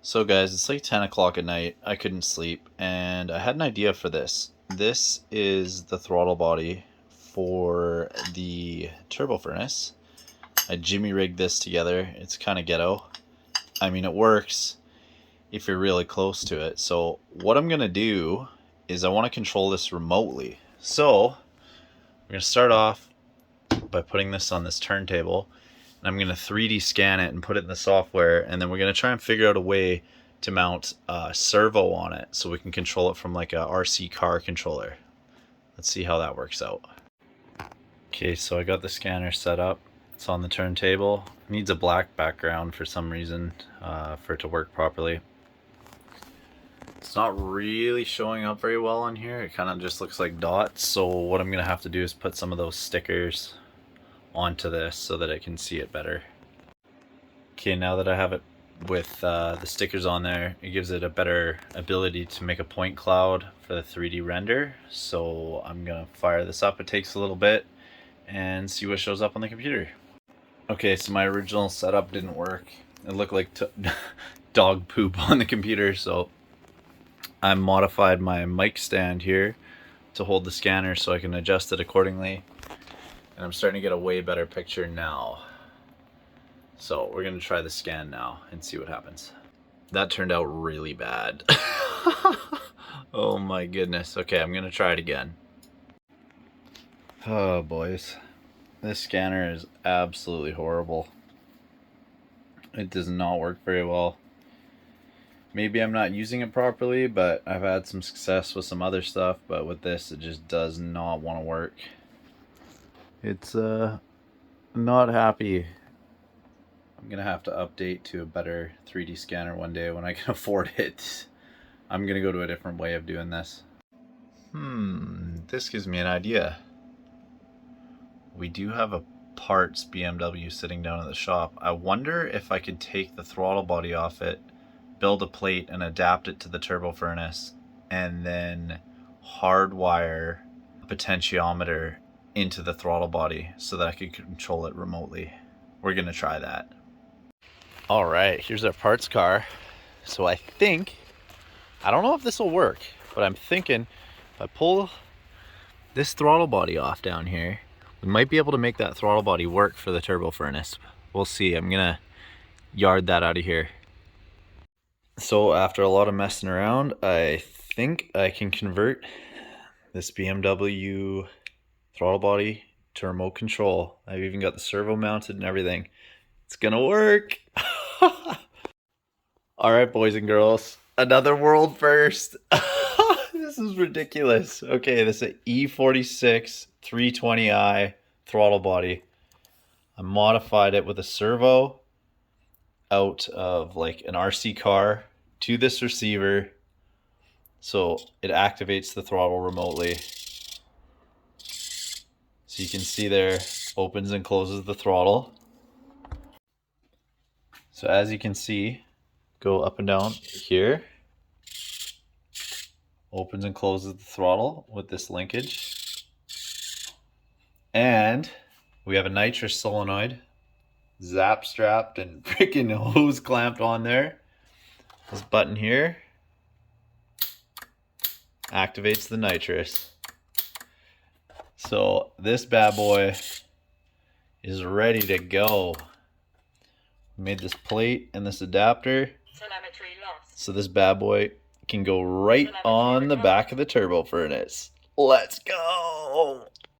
So guys, it's like 10 o'clock at night. I couldn't sleep and I had an idea for this. This is the throttle body for the turbo furnace. I jimmy rigged this together. It's kind of ghetto. I mean, it works if you're really close to it. So what I'm gonna do is I want to control this remotely. So I'm gonna start off by putting this on this turntable. I'm going to 3D scan it and put it in the software, and then we're going to try and figure out a way to mount a servo on it so we can control it from like a RC car controller. Let's see how that works out. Okay, so I got the scanner set up. It's on the turntable. It needs a black background for some reason for it to work properly. It's not really showing up very well on here. It kind of just looks like dots, so what I'm going to have to do is put some of those stickers onto this so that I can see it better. Okay, now that I have it with the stickers on there, it gives it a better ability to make a point cloud for the 3D render. So I'm gonna fire this up. It takes a little bit and see what shows up on the computer. Okay, so my original setup didn't work. It looked like dog poop on the computer, so I modified my mic stand here to hold the scanner so I can adjust it accordingly. And I'm starting to get a way better picture now. So we're gonna try the scan now and see what happens. That turned out really bad. Oh my goodness. Okay, I'm gonna try it again. Oh boys, this scanner is absolutely horrible. It does not work very well. Maybe I'm not using it properly, but I've had some success with some other stuff, but with this it just does not want to work. It's not happy. I'm gonna have to update to a better 3D scanner one day when I can afford it. I'm gonna go to a different way of doing this. This gives me an idea. We do have a parts BMW sitting down in the shop. I wonder if I could take the throttle body off it, build a plate and adapt it to the turbo furnace, and then hardwire a potentiometer into the throttle body so that I could control it remotely. We're gonna try that. All right, here's our parts car. So I don't know if this will work, but I'm thinking if I pull this throttle body off down here, we might be able to make that throttle body work for the turbo furnace. We'll see. I'm gonna yard that out of here. So after a lot of messing around, I think I can convert this BMW throttle body to remote control. I've even got the servo mounted and everything. It's gonna work. All right, boys and girls, another world first. This is ridiculous. Okay, this is an E46 320i throttle body. I modified it with a servo out of like an RC car to this receiver, so it activates the throttle remotely. So you can see there, opens and closes the throttle. So as you can see, go up and down here. Opens and closes the throttle with this linkage. And we have a nitrous solenoid, zap strapped and freaking hose clamped on there. This button here activates the nitrous. So this bad boy is ready to go. We made this plate and this adapter so this bad boy can go right on the back of the turbo furnace. Let's go!